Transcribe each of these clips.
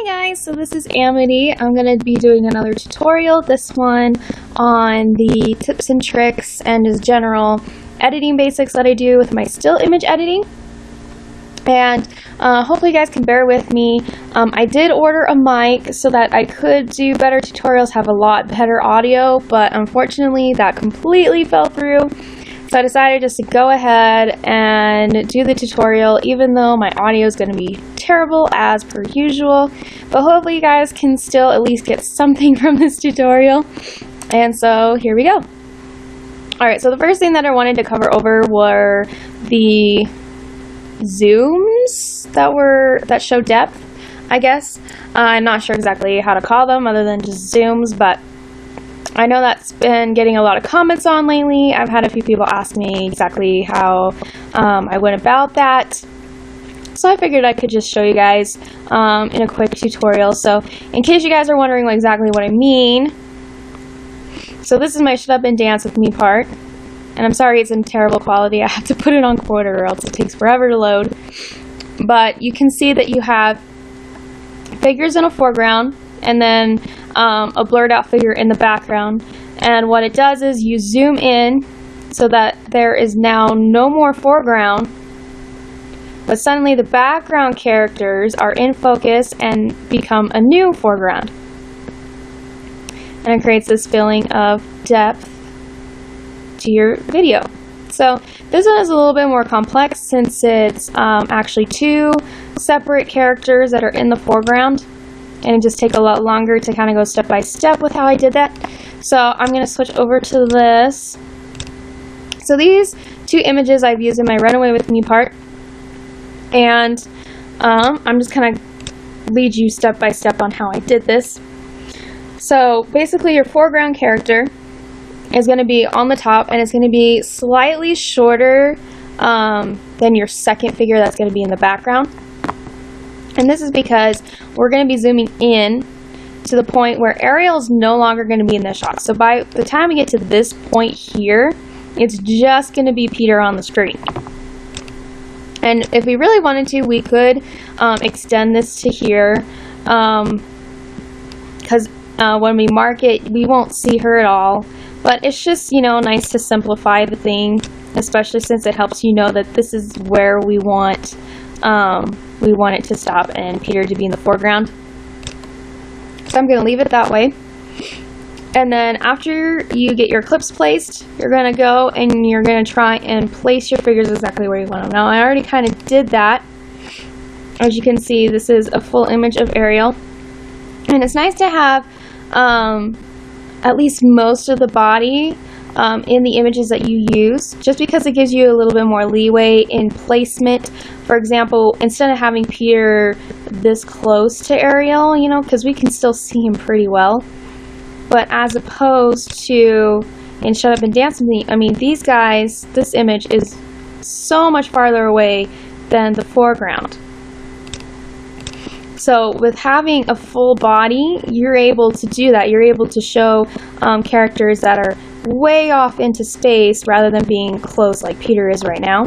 Hey guys, so this is Amity. I'm going to be doing another tutorial, this one on the tips and tricks and just general editing basics that I do with my still image editing. And hopefully you guys can bear with me. I did order a mic so that I could do better tutorials, have a lot better audio, but unfortunately that completely fell through. So I decided just to go ahead and do the tutorial, even though my audio is going to be terrible as per usual. But hopefully you guys can still at least get something from this tutorial. And so here we go. Alright, so the first thing that I wanted to cover over were the zooms that show depth, I guess. I'm not sure exactly how to call them other than just zooms, but I know that's been getting a lot of comments on lately. I've had a few people ask me exactly how I went about that. So I figured I could just show you guys in a quick tutorial. So in case you guys are wondering exactly what I mean, so this is my shut up and dance with me part. And I'm sorry it's in terrible quality. I have to put it on quarter or else it takes forever to load. But you can see that you have figures in a foreground and then a blurred out figure in the background. And what it does is you zoom in so that there is now no more foreground, but suddenly the background characters are in focus and become a new foreground. And it creates this feeling of depth to your video. So this one is a little bit more complex since it's actually two separate characters that are in the foreground. And it just take a lot longer to kind of go step by step with how I did that. So I'm going to switch over to this. So these two images I've used in my Run Away With Me part. And I'm just kind of lead you step by step on how I did this. So basically your foreground character is going to be on the top and it's going to be slightly shorter than your second figure that's going to be in the background. And this is because we're going to be zooming in to the point where Ariel's no longer going to be in the shot. So by the time we get to this point here, it's just going to be Peter on the screen. And if we really wanted to, we could extend this to here. Because when we mark it, we won't see her at all. But it's just, nice to simplify the thing, especially since it helps you know that this is where we want it to stop and Peter to be in the foreground. So I'm going to leave it that way. And then after you get your clips placed, you're going to go and you're going to try and place your figures exactly where you want them. Now I already kind of did that. As you can see, this is a full image of Ariel. And it's nice to have at least most of the body in the images that you use, just because it gives you a little bit more leeway in placement. For example, instead of having Peter this close to Ariel, because we can still see him pretty well, but as opposed to in Shut Up and Dance With Me, I mean, these guys, this image is so much farther away than the foreground. So with having a full body, you're able to do that. You're able to show characters that are way off into space rather than being close like Peter is right now.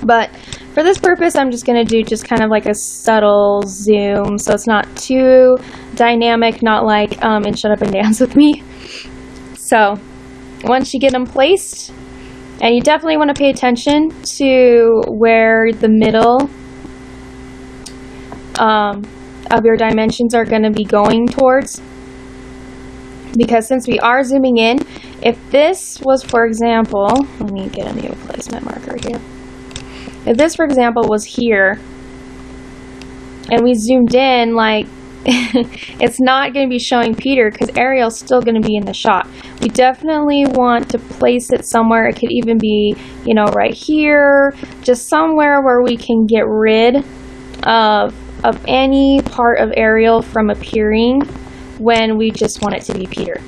But for this purpose, I'm just going to do just kind of like a subtle zoom, so it's not too dynamic, not like in Shut Up and Dance With Me. So once you get them placed, and you definitely want to pay attention to where the middle of your dimensions are going to be going towards. Because since we are zooming in, if this was, for example, let me get a new placement marker here. If this, for example, was here, and we zoomed in, like, it's not going to be showing Peter because Ariel's still going to be in the shot. We definitely want to place it somewhere. It could even be, right here, just somewhere where we can get rid of any part of Ariel from appearing when we just want it to be Peter.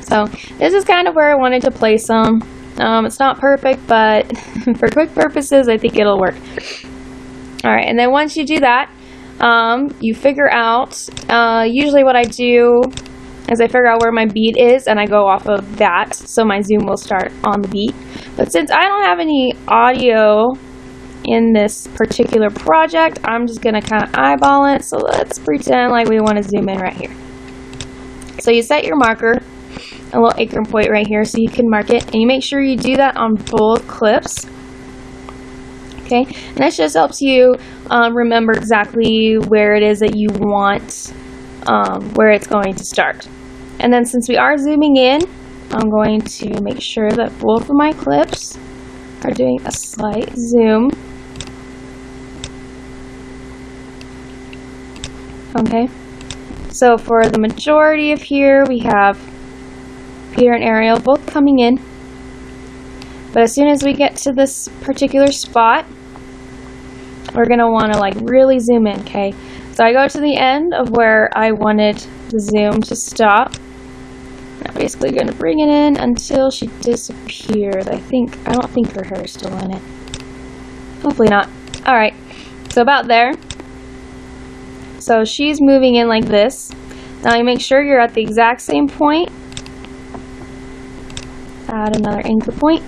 So this is kind of where I wanted to place them. It's not perfect, but for quick purposes, I think it'll work. Alright, and then once you do that, you figure out, usually what I do is I figure out where my beat is and I go off of that, so my zoom will start on the beat. But since I don't have any audio in this particular project. I'm just going to kind of eyeball it. So let's pretend like we want to zoom in right here. So you set your marker, a little anchor point right here, so you can mark it. And you make sure you do that on both clips. Okay, and this just helps you remember exactly where it is that you want, where it's going to start. And then since we are zooming in, I'm going to make sure that both of my clips are doing a slight zoom. Okay, so for the majority of here, we have Peter and Ariel both coming in. But as soon as we get to this particular spot, we're going to want to like really zoom in, okay? So I go to the end of where I wanted the zoom to stop. I'm basically going to bring it in until she disappears. I don't think her hair is still in it. Hopefully not. Alright, so about there. So she's moving in like this. Now you make sure you're at the exact same point. Add another anchor point.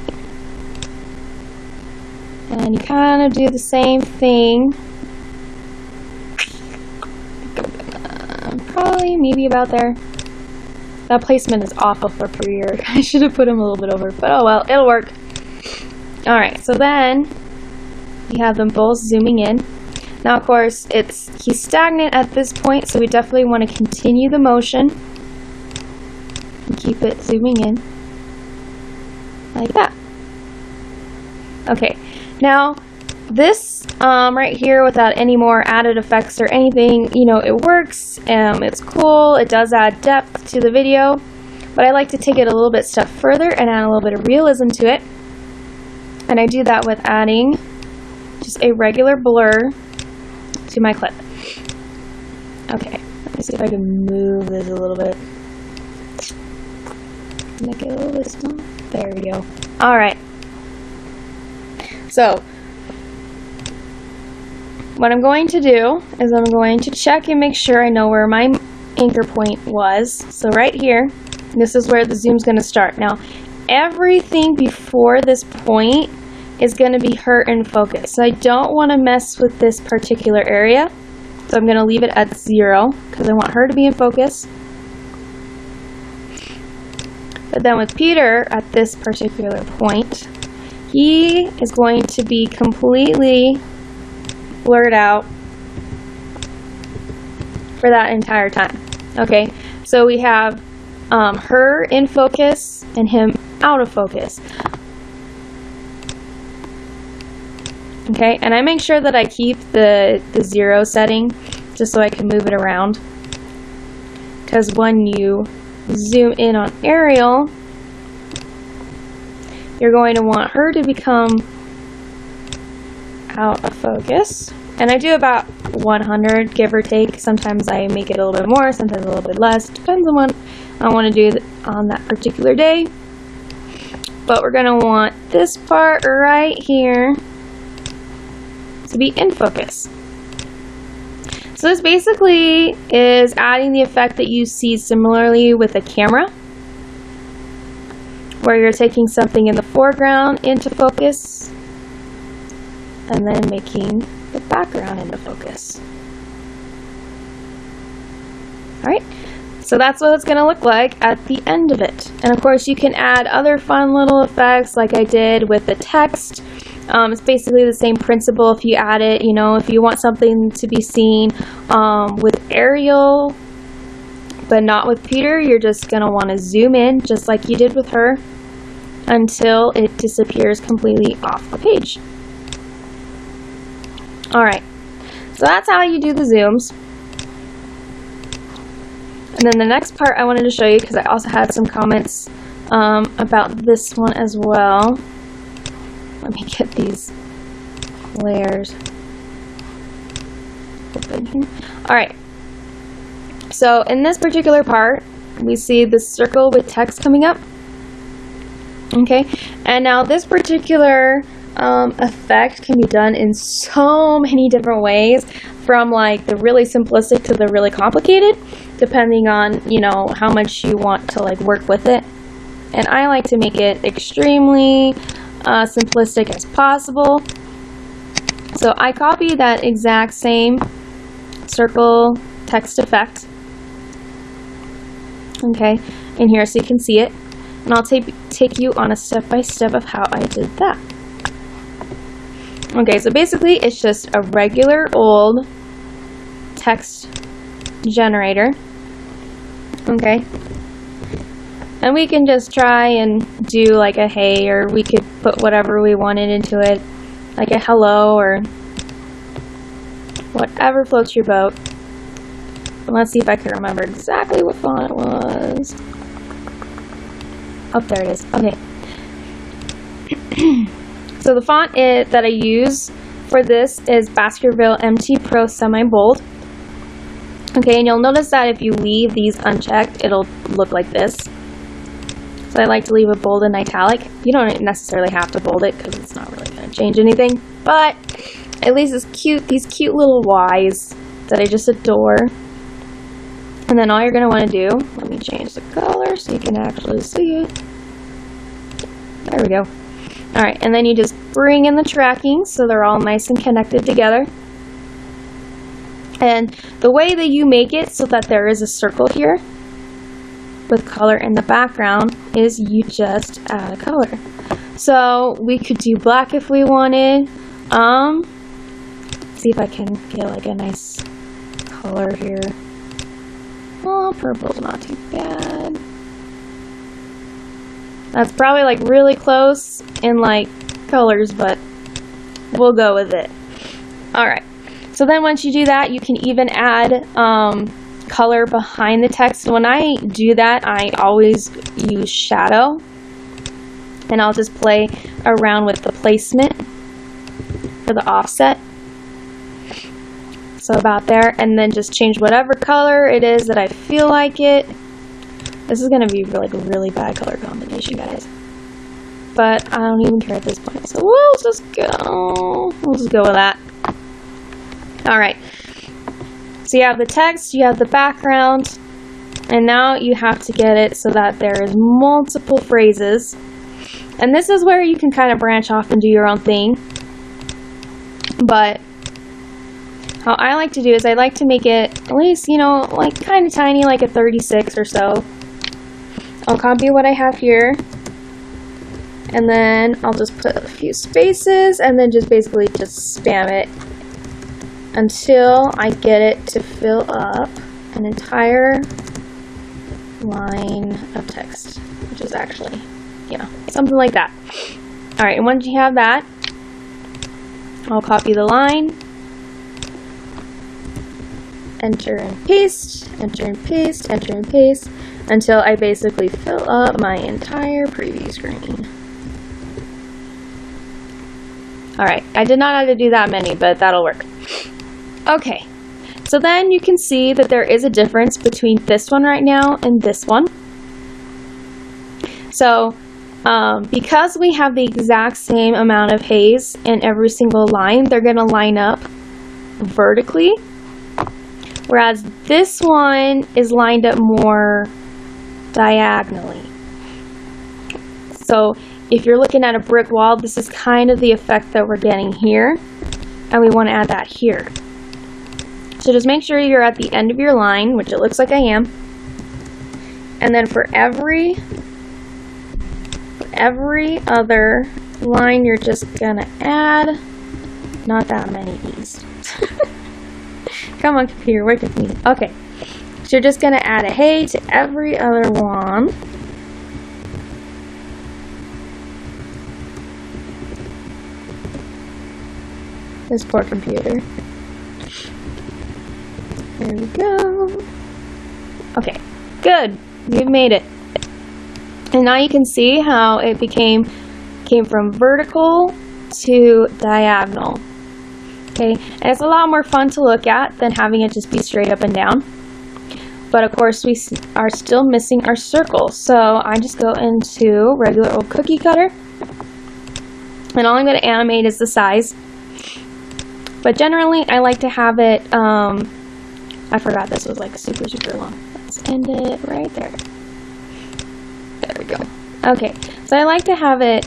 And you kind of do the same thing. Probably, maybe about there. That placement is awful for Premiere. I should have put him a little bit over, but oh well, it'll work. Alright, so then you have them both zooming in. Now, of course, he's stagnant at this point, so we definitely want to continue the motion and keep it zooming in like that. Okay. Now, this right here, without any more added effects or anything, you know, it works, it's cool, it does add depth to the video, but I like to take it a little bit step further and add a little bit of realism to it, and I do that with adding just a regular blur to my clip. Okay, let me see if I can move this a little bit, make it a little bit small. There we go. Alright. So, what I'm going to do is I'm going to check and make sure I know where my anchor point was. So right here, this is where the zoom's going to start. Now, everything before this point is going to be her in focus. So I don't want to mess with this particular area. So I'm going to leave it at 0 because I want her to be in focus. But then with Peter, at this particular point, he is going to be completely blurred out for that entire time. Okay, so we have her in focus and him out of focus. Okay, and I make sure that I keep the 0 setting just so I can move it around. Because when you zoom in on Ariel, you're going to want her to become out of focus. And I do about 100, give or take. Sometimes I make it a little bit more, sometimes a little bit less. Depends on what I want to do on that particular day. But we're going to want this part right here to be in focus. So this basically is adding the effect that you see similarly with a camera, where you're taking something in the foreground into focus and then making the background into focus. Alright, so that's what it's going to look like at the end of it. And of course you can add other fun little effects like I did with the text. It's basically the same principle if you add it, you know, if you want something to be seen with Ariel but not with Peter, you're just going to want to zoom in just like you did with her until it disappears completely off the page. Alright, so that's how you do the zooms. And then the next part I wanted to show you, because I also had some comments about this one as well. Let me get these layers open here. Alright, so in this particular part, we see this circle with text coming up. Okay, and now this particular effect can be done in so many different ways, from like the really simplistic to the really complicated, depending on, you know, how much you want to like work with it. And I like to make it extremely simplistic as possible. So I copy that exact same circle text effect, okay, in here so you can see it. And I'll take you on a step-by-step of how I did that. Okay, so basically it's just a regular old text generator, okay? And we can just try and do like a hey, or we could put whatever we wanted into it, like a hello, or whatever floats your boat. And let's see if I can remember exactly what font it was. Oh, there it is. Okay. So the font that I use for this is Baskerville MT Pro Semi-Bold. Okay, and you'll notice that if you leave these unchecked, it'll look like this. So I like to leave it bold and italic. You don't necessarily have to bold it because it's not really going to change anything. But at least it's cute, these cute little Y's that I just adore. And then all you're going to want to do, let me change the color so you can actually see it. There we go. Alright, and then you just bring in the tracking so they're all nice and connected together. And the way that you make it so that there is a circle here with color in the background is you just add a color. So we could do black if we wanted. See if I can get like a nice color here. Oh, purple's not too bad. That's probably like really close in like colors, but we'll go with it. Alright, so then once you do that, you can even add color behind the text. When I do that, I always use shadow, and I'll just play around with the placement for the offset. So about there, and then just change whatever color it is that I feel like it. This is going to be like a really bad color combination, guys. But I don't even care at this point. So we'll just go with that. Alright. So you have the text, you have the background, and now you have to get it so that there is multiple phrases. And this is where you can kind of branch off and do your own thing. But how I like to do is I like to make it at least, you know, like kind of tiny, like a 36 or so. I'll copy what I have here, and then I'll just put a few spaces, and then just basically just spam it until I get it to fill up an entire line of text, which is actually, you know, something like that. Alright, and once you have that, I'll copy the line, enter and paste, enter and paste, enter and paste, until I basically fill up my entire preview screen. Alright, I did not have to do that many, but that'll work. Okay, so then you can see that there is a difference between this one right now and this one. So, because we have the exact same amount of haze in every single line, they're going to line up vertically. Whereas this one is lined up more diagonally. So if you're looking at a brick wall, this is kind of the effect that we're getting here, and we want to add that here. So just make sure you're at the end of your line, which it looks like I am, and then for every other line, you're just gonna add not that many of these. Come on, computer, work with me. Okay. So you're just going to add a hey to every other one. This poor computer. There we go. Okay, good. You've made it. And now you can see how it came from vertical to diagonal. Okay, and it's a lot more fun to look at than having it just be straight up and down. But of course we are still missing our circle. So I just go into regular old cookie cutter. And all I'm going to animate is the size. But generally I like to have it, I forgot this was like super long. Let's end it right there. There we go. Okay, so I like to have it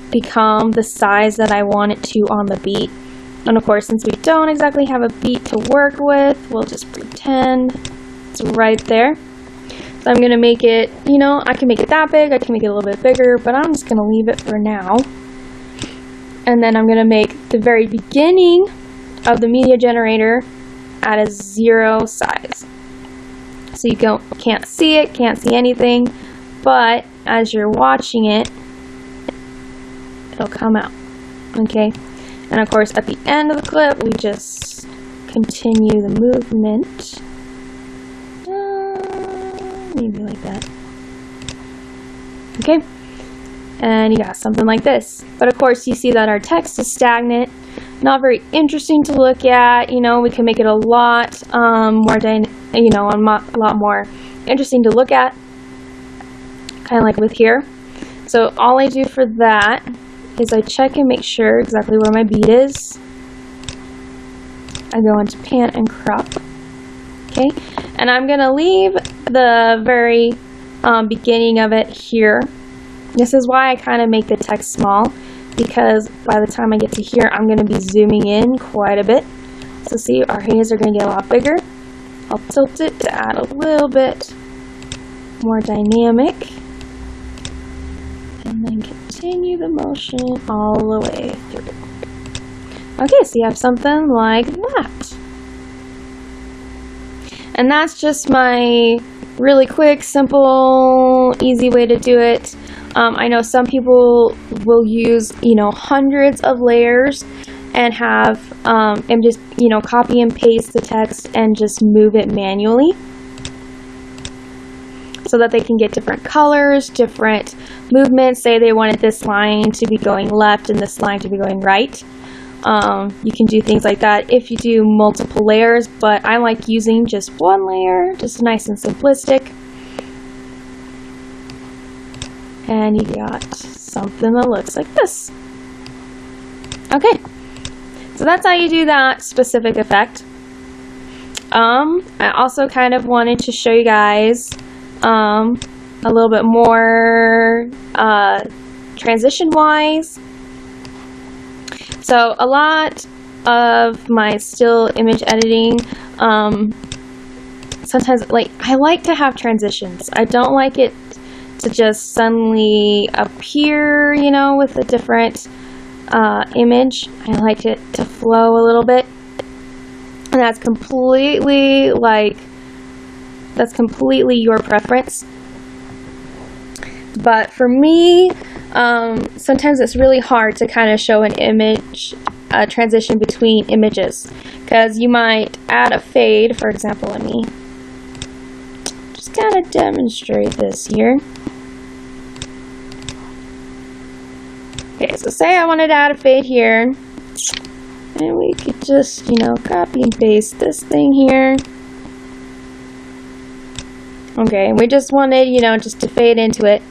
become the size that I want it to on the beat. And of course, since we don't exactly have a beat to work with, we'll just pretend it's right there. So I'm going to make it, you know, I can make it that big, I can make it a little bit bigger, but I'm just going to leave it for now. And then I'm going to make the very beginning of the media generator at a 0 size. So you can't see it, can't see anything, but as you're watching it, it'll come out. Okay? And of course, at the end of the clip, we just continue the movement. Maybe like that. Okay? And you got something like this. But of course, you see that our text is stagnant, not very interesting to look at. You know, we can make it a lot more, a lot more interesting to look at, kind of like with here. So all I do for that is I check and make sure exactly where my beat is. I go into pan and crop. Okay, and I'm gonna leave the very beginning of it here. This is why I kind of make the text small, because by the time I get to here, I'm going to be zooming in quite a bit. So see, our hands are going to get a lot bigger. I'll tilt it to add a little bit more dynamic. And then continue the motion all the way through. Okay, so you have something like that. And that's just my really quick, simple, easy way to do it. I know some people will use, you know, hundreds of layers and have, and just, you know, copy and paste the text and just move it manually so that they can get different colors, different movements. Say they wanted this line to be going left and this line to be going right. You can do things like that if you do multiple layers, but I like using just one layer, just nice and simplistic. And you got something that looks like this. Okay, so that's how you do that specific effect. I also kind of wanted to show you guys a little bit more transition-wise. So a lot of my still image editing, sometimes I like to have transitions. I don't like it to just suddenly appear, you know, with a different image. I like it to flow a little bit. And that's completely your preference. But for me, sometimes it's really hard to kind of show an image, a transition between images, because you might add a fade. For example, let me just kind of demonstrate this here. Okay, so say I wanted to add a fade here, and we could just, you know, copy and paste this thing here. Okay, we just wanted, you know, just to fade into it.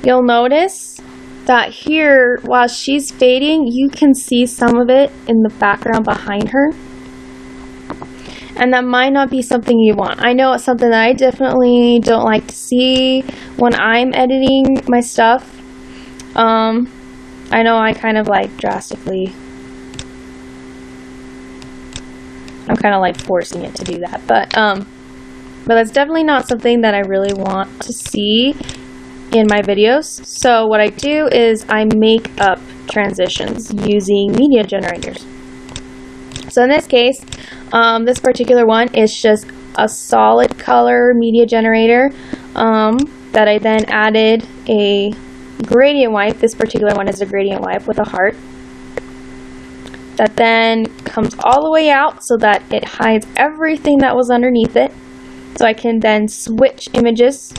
You'll notice that here, while she's fading, you can see some of it in the background behind her. And that might not be something you want. I know it's something that I definitely don't like to see when I'm editing my stuff. I know I kind of like drastically, I'm kind of like forcing it to do that, but that's definitely not something that I really want to see in my videos. So what I do is I make up transitions using media generators. So in this case, this particular one is just a solid color media generator that I then added a gradient wipe. This particular one is a gradient wipe with a heart that then comes all the way out so that it hides everything that was underneath it. So I can then switch images,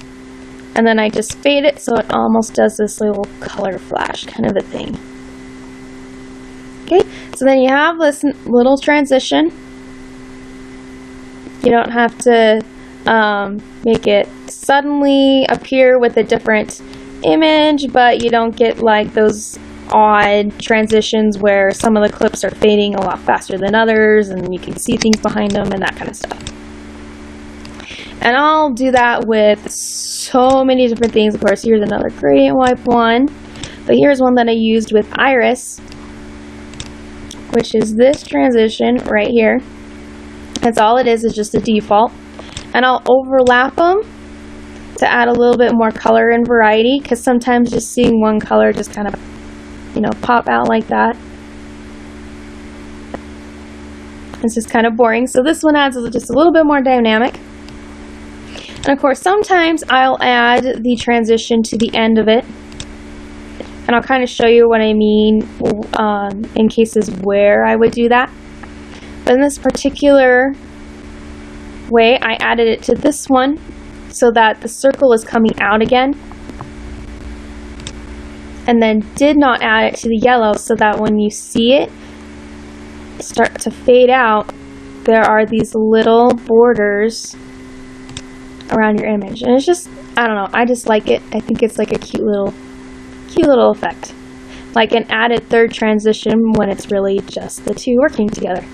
and then I just fade it so it almost does this little color flash kind of a thing. Okay, so then you have this little transition. You don't have to make it suddenly appear with a different image, but you don't get like those odd transitions where some of the clips are fading a lot faster than others and you can see things behind them and that kind of stuff. And I'll do that with so many different things. Of course, here's another gradient wipe one, but here's one that I used with Iris. which is this transition right here. That's all it is just a default. And I'll overlap them to add a little bit more color and variety, because sometimes just seeing one color just kind of, pop out like that. It's just kind of boring. So this one adds just a little bit more dynamic. And of course, sometimes I'll add the transition to the end of it. And I'll kind of show you what I mean in cases where I would do that. But in this particular way, I added it to this one so that the circle is coming out again. And then did not add it to the yellow so that when you see it start to fade out, there are these little borders around your image. And it's just, I don't know, I just like it. I think it's like a cute little effect. Like an added third transition when it's really just the two working together.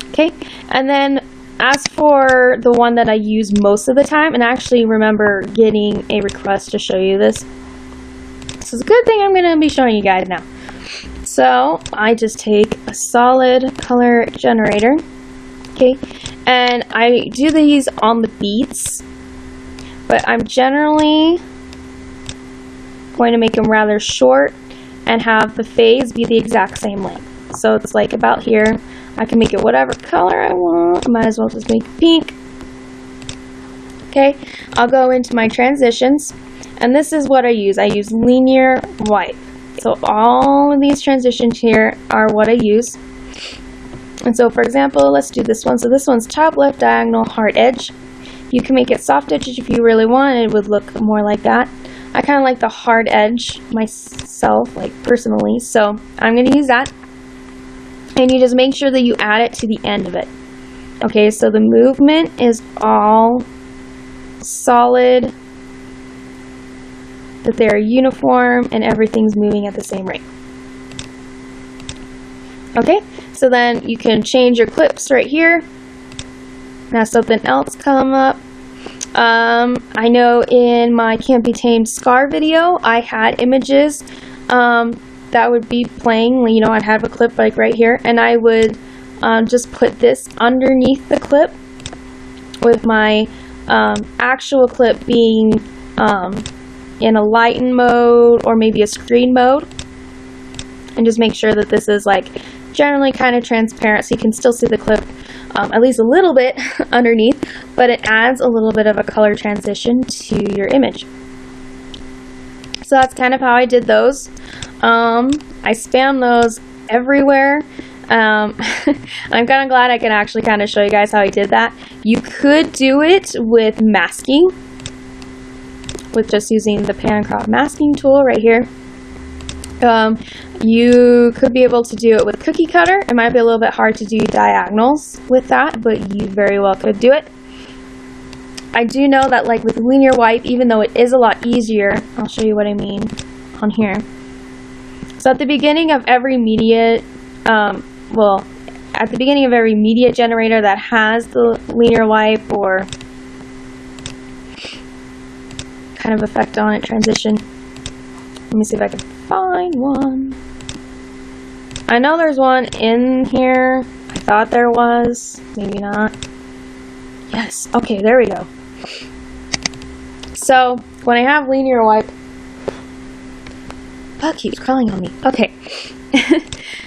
Okay, and then as for the one that I use most of the time, and I actually remember getting a request to show you this. This is a good thing I'm going to be showing you guys now. So I just take a solid color generator, okay, and I do these on the beats, but I'm generally going to make them rather short and have the fades be the exact same length. So it's like about here. I can make it whatever color I want. I might as well just make it pink. Okay, I'll go into my transitions, and this is what I use. I use linear wipe. So all of these transitions here are what I use. And so for example, let's do this one. So this one's top left diagonal hard edge. You can make it soft edge if you really want. It would look more like that. I kind of like the hard edge myself, like personally. So I'm going to use that. And you just make sure that you add it to the end of it. Okay, so the movement is all solid, that they're uniform, and everything's moving at the same rate. Okay, so then you can change your clips right here. Now something else come up. I know in my Can't Be Tamed Scar video, I had images that would be playing. I'd have a clip like right here, and I would just put this underneath the clip with my actual clip being in a lighten mode or maybe a screen mode, and just make sure that this is like generally kind of transparent so you can still see the clip at least a little bit underneath, but it adds a little bit of a color transition to your image. So that's kind of how I did those. I spam those everywhere. I'm kind of glad I can actually kind of show you guys how I did that. You could do it with masking, with just using the pan and crop masking tool right here. You could be able to do it with cookie cutter. It might be a little bit hard to do diagonals with that, but you very well could do it. I do know that like with linear wipe, even though it is a lot easier, I'll show you what I mean on here. So at the beginning of every media, at the beginning of every media generator that has the linear wipe or kind of effect on it, transition. Let me see if I can find one. I know there's one in here. I thought there was. Maybe not. Yes. Okay, there we go. So when I have linear wipe, bug keeps crawling on me. Okay.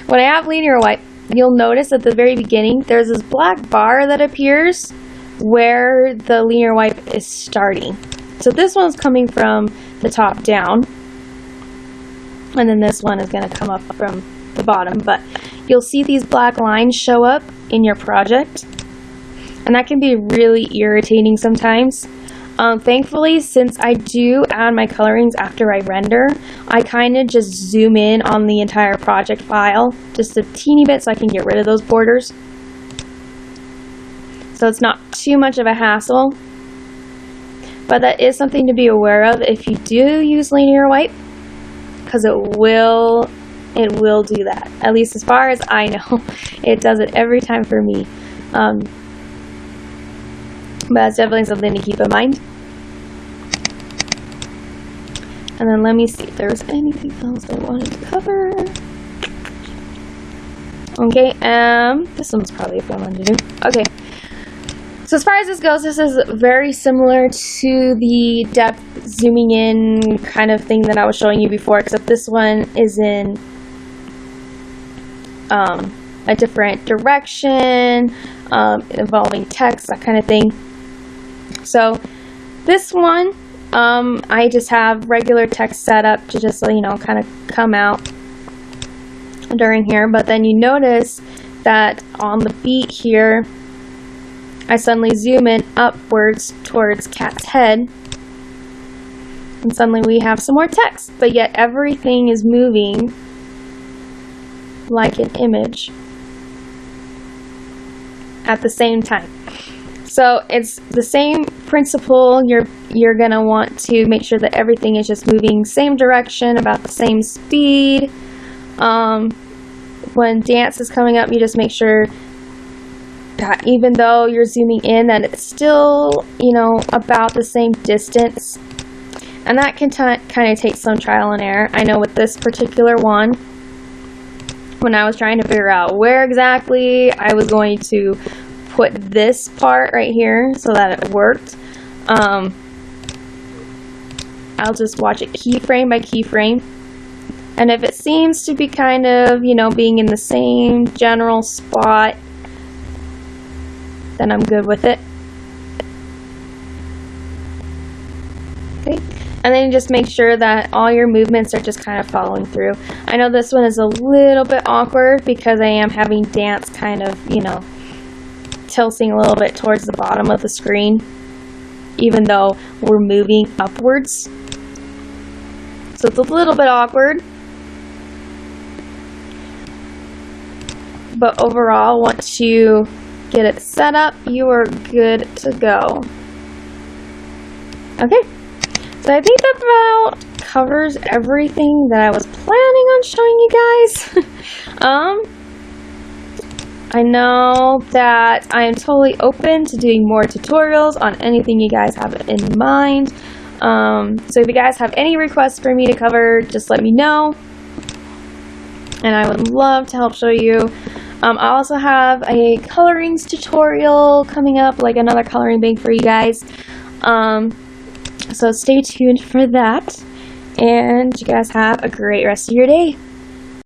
When I have linear wipe, you'll notice at the very beginning there's this black bar that appears where the linear wipe is starting. So this one's coming from the top down, and then this one is going to come up from the bottom, but you'll see these black lines show up in your project, and that can be really irritating sometimes. Thankfully, since I do add my colorings after I render, I kind of just zoom in on the entire project file just a teeny bit so I can get rid of those borders. So it's not too much of a hassle. But that is something to be aware of if you do use linear wipe, because it will do that. At least as far as I know, it does it every time for me. But that's definitely something to keep in mind. And then let me see if there was anything else I wanted to cover. Okay, this one's probably a fun one to do. Okay, so as far as this goes, this is very similar to the depth zooming in kind of thing that I was showing you before, except this one is in a different direction, involving text, that kind of thing. So this one, I just have regular text set up to just, you know, kind of come out during here, but then you notice that on the beat here, I suddenly zoom in upwards towards Cat's head, and suddenly we have some more text, but yet everything is moving like an image at the same time. So it's the same principle. You're gonna want to make sure that everything is just moving same direction, about the same speed. When dance is coming up, you just make sure that even though you're zooming in, that it's still, you know, about the same distance. And that can kind of take some trial and error. I know with this particular one, when I was trying to figure out where exactly I was going to put this part right here so that it worked, I'll just watch it keyframe by keyframe. And if it seems to be kind of, you know, being in the same general spot, then I'm good with it. Okay. And then you just make sure that all your movements are just kind of following through. I know this one is a little bit awkward because I am having dance kind of, you know, tilting a little bit towards the bottom of the screen, even though we're moving upwards. So it's a little bit awkward. But overall, once you get it set up, you are good to go. Okay, so I think that about covers everything that I was planning on showing you guys. I know that I am totally open to doing more tutorials on anything you guys have in mind. So if you guys have any requests for me to cover, just let me know, and I would love to help show you. I also have a colorings tutorial coming up, like another coloring bee for you guys. So stay tuned for that, and you guys have a great rest of your day.